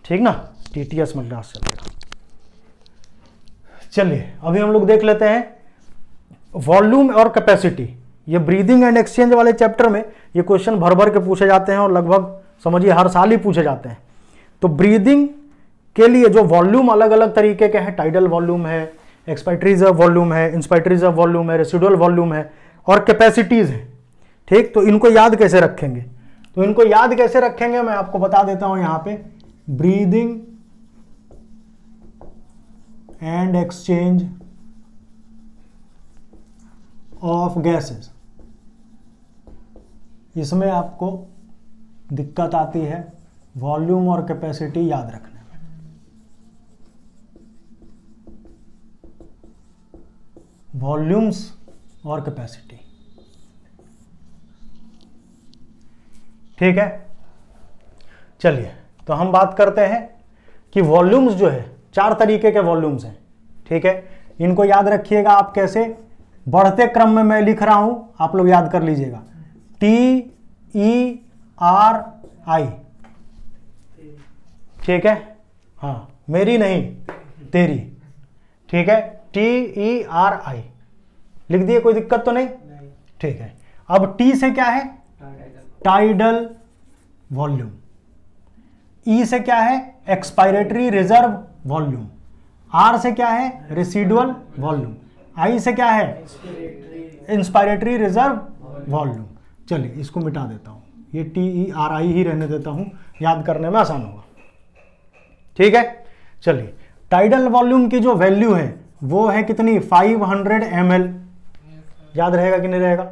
ठीक ना, TTS में क्लास चलेगा। चलिए अभी हम लोग देख लेते हैं वॉल्यूम और कैपेसिटी। ये ब्रीदिंग एंड एक्सचेंज वाले चैप्टर में ये क्वेश्चन भर भर के पूछे जाते हैं और लगभग समझिए हर साल ही पूछे जाते हैं। तो ब्रीदिंग के लिए जो वॉल्यूम अलग अलग तरीके के हैं, टाइडल वॉल्यूम है, एक्सपायरेटरी रिजर्व वॉल्यूम है, इंस्पायरेटरी रिजर्व वॉल्यूम है, रेसिडुअल वॉल्यूम है और कैपेसिटीज है। ठीक, तो इनको याद कैसे रखेंगे? तो इनको याद कैसे रखेंगे मैं आपको बता देता हूं यहां पे। Breathing and exchange of gases, इसमें आपको दिक्कत आती है वॉल्यूम और कैपेसिटी याद रखने में। वॉल्यूम्स और कैपेसिटी, ठीक है। चलिए तो हम बात करते हैं कि वॉल्यूम्स जो है, 4 तरीके के वॉल्यूम्स हैं, ठीक है। इनको याद रखिएगा आप कैसे, बढ़ते क्रम में मैं लिख रहा हूं, आप लोग याद कर लीजिएगा। TERI, ठीक है, हाँ मेरी नहीं तेरी, ठीक है। TERI लिख दिए, कोई दिक्कत तो नहीं, ठीक है। अब T से क्या है? Tidal volume. E से क्या है? Expiratory reserve volume. R से क्या है? Residual volume. I से क्या है? Inspiratory reserve volume. चलिए इसको मिटा देता हूं, ये TERI ही रहने देता हूं, याद करने में आसान होगा, ठीक है। चलिए टाइडल वॉल्यूम की जो वैल्यू है वो है कितनी? 500 ml। याद रहेगा कि नहीं रहेगा?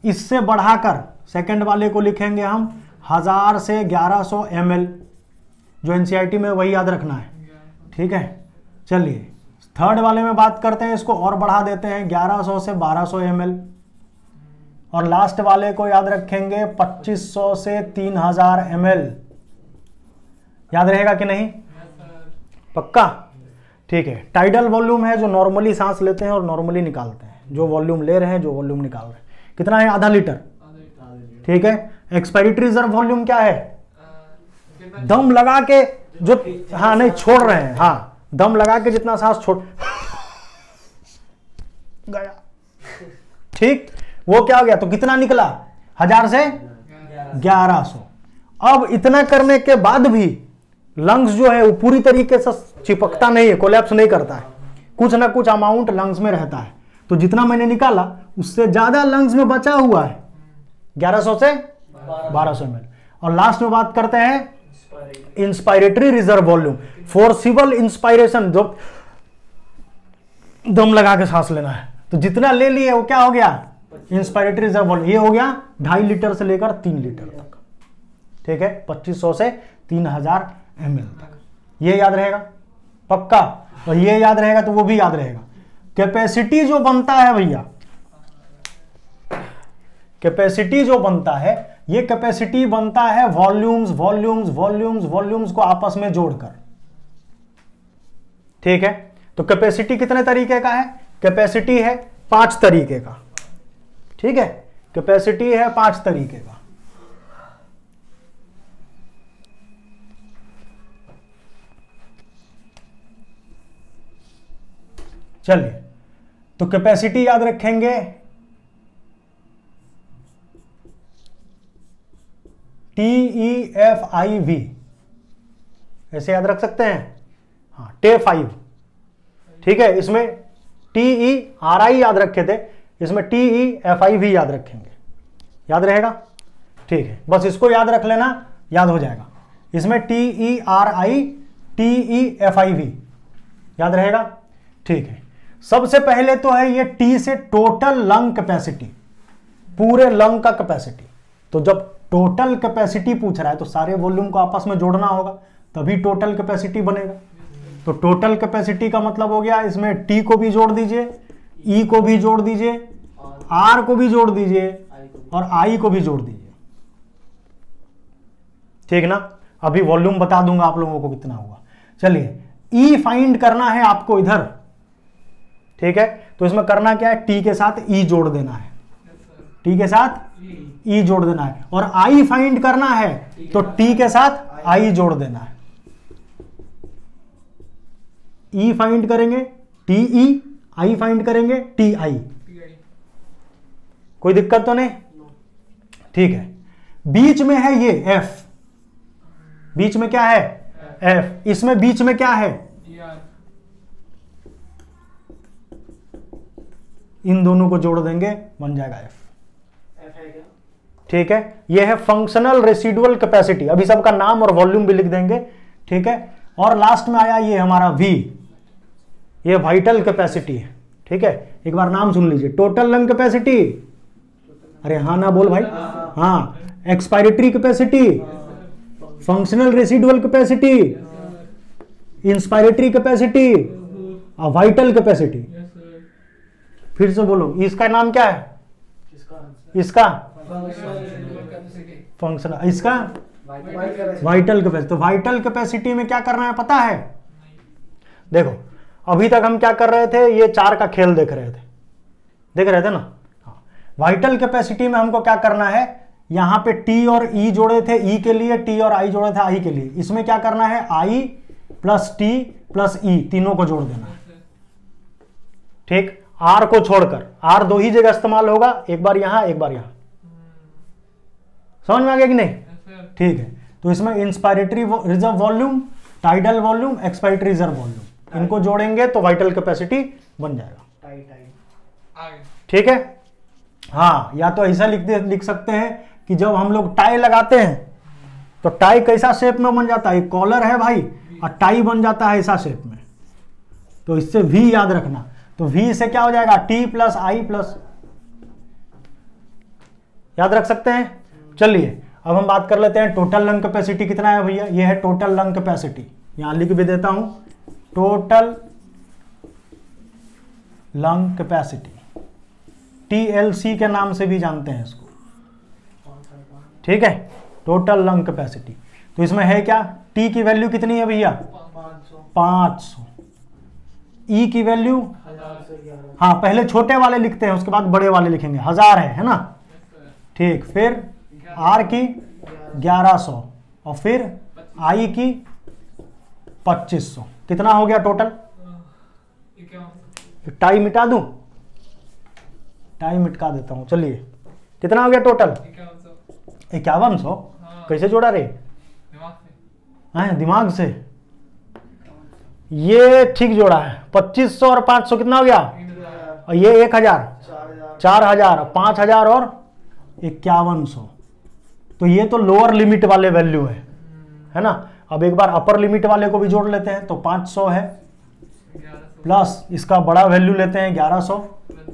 इससे बढ़ाकर सेकंड वाले को लिखेंगे हम 1000 से 1100 ml, जो एनसीईआरटी में वही याद रखना है, ठीक है। चलिए थर्ड वाले में बात करते हैं, इसको और बढ़ा देते हैं 1100 से 1200 ml, और लास्ट वाले को याद रखेंगे 2500 से 3000 ml। याद रहेगा कि नहीं? पक्का, ठीक है। टाइडल वॉल्यूम है जो नॉर्मली सांस लेते हैं और नॉर्मली निकालते हैं, जो वॉल्यूम ले रहे हैं, जो वॉल्यूम निकाल रहे हैं। कितना है? आधा लीटर, ठीक है। एक्सपायरेटरी रिजर्व वॉल्यूम क्या है? दम लगा के जो, हाँ नहीं छोड़ रहे हैं, हाँ दम लगा के जितना सांस छोड़ गया, ठीक, वो क्या हो गया? तो कितना निकला? 1000 से 1100। अब इतना करने के बाद भी लंग्स जो है वो पूरी तरीके से चिपकता नहीं है, कोलैप्स नहीं करता है, कुछ ना कुछ अमाउंट लंग्स में रहता है। तो जितना मैंने निकाला उससे ज्यादा लंग्स में बचा हुआ है, 1100 से 1200 ml। और लास्ट में बात करते हैं inspiratory reserve volume, forcible inspiration, जो दम लगा के सांस लेना है। तो जितना ले लिए वो क्या हो गया? Inspiratory reserve volume. ये हो गया 2.5 लीटर से लेकर 3 लीटर तक, ठीक है, 2500 से 3000 ml तक। ये याद रहेगा पक्का, और ये याद रहेगा तो वो भी याद रहेगा। कैपेसिटी जो बनता है भैया, कैपेसिटी जो बनता है, ये कैपेसिटी बनता है वॉल्यूम्स वॉल्यूम्स वॉल्यूम्स वॉल्यूम्स को आपस में जोड़कर, ठीक है। तो कैपेसिटी कितने तरीके का है? कैपेसिटी है 5 तरीके का, ठीक है। कैपेसिटी है 5 तरीके का। चलिए तो कैपेसिटी याद रखेंगे TEFIV, ऐसे याद रख सकते हैं, हाँ TEFIV, ठीक है। इसमें TERI याद रखे थे, इसमें TEFIV याद रखेंगे, याद रहेगा, ठीक है। बस इसको याद रख लेना, याद हो जाएगा। इसमें TERI TEFIV याद रहेगा, ठीक है। सबसे पहले तो है ये T से टोटल लंग कैपेसिटी, पूरे लंग का कैपेसिटी। तो जब टोटल कैपेसिटी पूछ रहा है तो सारे वॉल्यूम को आपस में जोड़ना होगा, तभी टोटल कैपेसिटी बनेगा। तो टोटल कैपेसिटी का मतलब हो गया, इसमें T को भी जोड़ दीजिए, E को भी जोड़ दीजिए, R को भी जोड़ दीजिए और I को भी जोड़ दीजिए, ठीक ना। अभी वॉल्यूम बता दूंगा आप लोगों को कितना हुआ। चलिए E फाइंड करना है आपको इधर, ठीक है। तो इसमें करना क्या है? T के साथ E जोड़ देना है, T के साथ E जोड़ देना है। और I फाइंड करना है तो T के साथ I जोड़ देना है, ई फाइंड करेंगे, टी ई, आई फाइंड करेंगे, टी आई। कोई दिक्कत तो नहीं? ठीक है। बीच में है ये एफ, बीच में क्या है? एफ। इसमें बीच में क्या है? इन दोनों को जोड़ देंगे, बन जाएगा एफ। ठीक है, ये है फंक्शनल रेसिडुअल कैपेसिटी। अभी सबका नाम और वॉल्यूम भी लिख देंगे। ठीक है, और लास्ट में आया ये हमारा वी, ये वाइटल कैपेसिटी है। ठीक है, एक बार नाम सुन लीजिए। टोटल लंग कैपेसिटी, अरे हाँ ना बोल भाई, हाँ। Expiratory capacity, functional residual capacity, inspiratory capacity, vital capacity. फिर से बोलो, इसका नाम क्या है? इसका फंक्शनल, इसका वाइटल कैपेसिटी। तो वाइटल कैपेसिटी में क्या करना है पता है? देखो, अभी तक हम क्या कर रहे थे? ये चार का खेल देख रहे थे ना। वाइटल कैपेसिटी में हमको क्या करना है? यहां पे टी और ई जोड़े थे ई के लिए, टी और आई जोड़े थे आई के लिए। इसमें क्या करना है? आई प्लस टी प्लस ई, तीनों को जोड़ देना है। ठीक, आर को छोड़कर, आर दो ही जगह इस्तेमाल होगा, एक बार यहां एक बार यहां। समझ में आ गया कि नहीं? ठीक है, तो इसमें inspiratory reserve volume, tidal volume, expiratory reserve volume, इनको जोड़ेंगे तो वाइटल कैपेसिटी बन जाएगा। ठीक है, हाँ। या तो ऐसा लिख सकते हैं कि जब हम लोग टाई लगाते हैं तो टाई कैसा शेप में बन जाता है? कॉलर है भाई, और टाई बन जाता है ऐसा शेप में। तो इससे वी याद रखना। तो वी से क्या हो जाएगा? टी प्लस आई प्लस, याद रख सकते हैं। चलिए अब हम बात कर लेते हैं टोटल लंग कैपेसिटी कितना है भैया। ये है टोटल लंग कैपेसिटी, यहां लिख भी देता हूं, टोटल लंग कैपेसिटी, टीएलसी के नाम से भी जानते हैं इसको। ठीक है, टोटल लंग कैपेसिटी। तो इसमें है क्या? टी की वैल्यू कितनी है भैया? 500। ई की वैल्यू, हाँ पहले छोटे वाले लिखते हैं, उसके बाद बड़े वाले लिखेंगे। 1000 है ना? ठीक, फिर आर की 1100 और फिर आई की 2500। कितना हो गया टोटल? टाई मिटा दूं? टाई मिटका देता हूं। चलिए, कितना हो गया टोटल? 5100। कैसे जोड़ा रे? दिमाग से। ये ठीक जोड़ा है। 2500 और 500 कितना हो गया? और ये 1000, 4000, 5000 और 5100। तो ये तो लोअर लिमिट वाले वैल्यू है ना। अब एक बार अपर लिमिट वाले को भी जोड़ लेते हैं। तो 500 है प्लस इसका बड़ा वैल्यू लेते हैं 1100,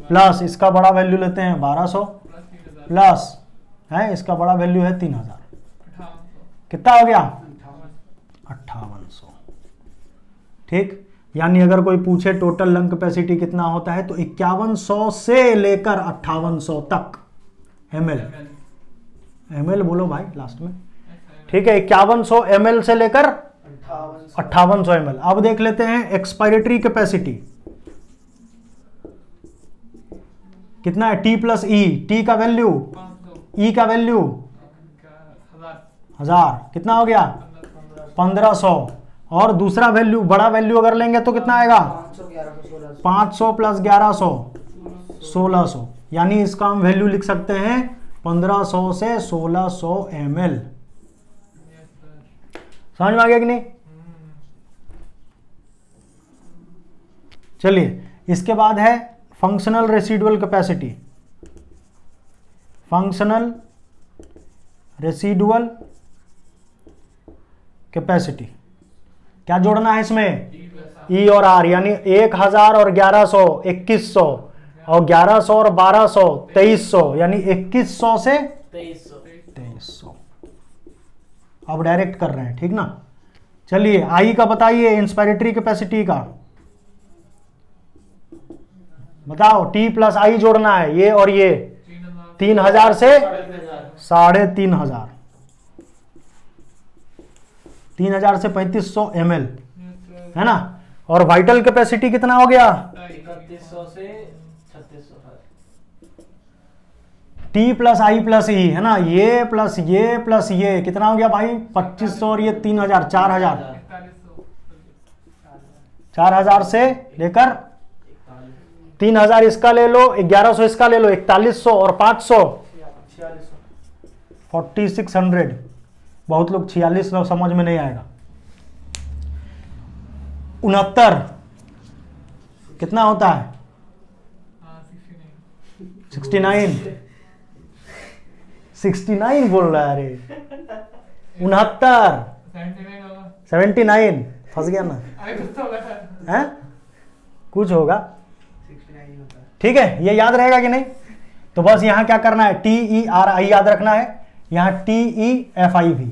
प्लस इसका बड़ा वैल्यू लेते हैं 1200, प्लस है इसका बड़ा वैल्यू है 3000। कितना हो गया? 5800। ठीक, यानी अगर कोई पूछे टोटल लंग कैपेसिटी कितना होता है तो 5100 से लेकर 5800 तक ml। ml बोलो भाई लास्ट में। ठीक है, 5100 ml से लेकर 5800 ml। अब देख लेते हैं एक्सपायरेटरी कैपेसिटी कितना है? टी प्लस ई, टी का वैल्यू, ई का वैल्यू 1000। कितना हो गया? 1500। और दूसरा वैल्यू, बड़ा वैल्यू अगर लेंगे तो कितना आएगा? 500 प्लस 1100, 1600। यानी इसका हम वैल्यू लिख सकते हैं 1500 से 1600 ml। समझ में आ गया कि नहीं? चलिए, इसके बाद है functional residual capacity. Functional residual capacity क्या जोड़ना है इसमें? ई और आर, यानी 1000 और 1100 2100, और 1100 और 1200 2300, यानी 2100 से 2300। अब डायरेक्ट कर रहे हैं, ठीक ना। चलिए आई का बताइए, इंस्पायरेटरी कैपेसिटी का बताओ। टी प्लस आई जोड़ना है, ये और ये 3000 से 3500, 3000 से 3500 ml है ना। और वाइटल कैपेसिटी कितना हो गया? 3100 से 3600। टी प्लस आई प्लस ई है ना, ये प्लस ये कितना हो गया भाई? 2500 और ये 3000, 4000, 4000 से लेकर 3000 इसका ले लो, 1100 इसका ले लो, 4100 और 500 4600। बहुत लोग 4600 समझ में नहीं आएगा। 69 कितना होता है? 69 बोल रहा है। अरे 69 79 फंस गया ना है? कुछ होगा। ठीक है, ये याद रहेगा कि नहीं? तो बस यहां क्या करना है, TERI याद रखना है, यहां TEFIV।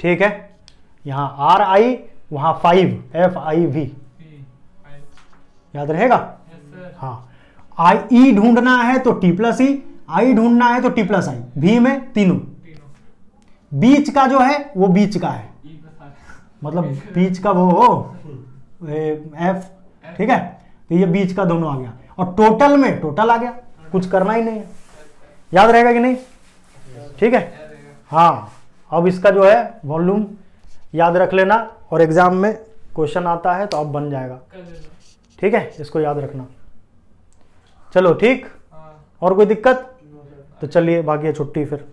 ठीक है, यहां RI वहां 5 FIV याद रहेगा। हाँ, I ढूंढना है तो T+E, I ढूंढना है तो T+I, V में तीनों। बीच का जो है वो बीच का है, मतलब बीच का वो हो F। ठीक है, तो ये बीच का दोनों आ गया, और टोटल में टोटल आ गया, कुछ करना ही नहीं है। याद रहेगा कि नहीं? ठीक है, हाँ। अब इसका जो है वॉल्यूम याद रख लेना, और एग्जाम में क्वेश्चन आता है तो अब बन जाएगा। ठीक है, इसको याद रखना। चलो ठीक, और कोई दिक्कत? तो चलिए, बाकी है छुट्टी फिर।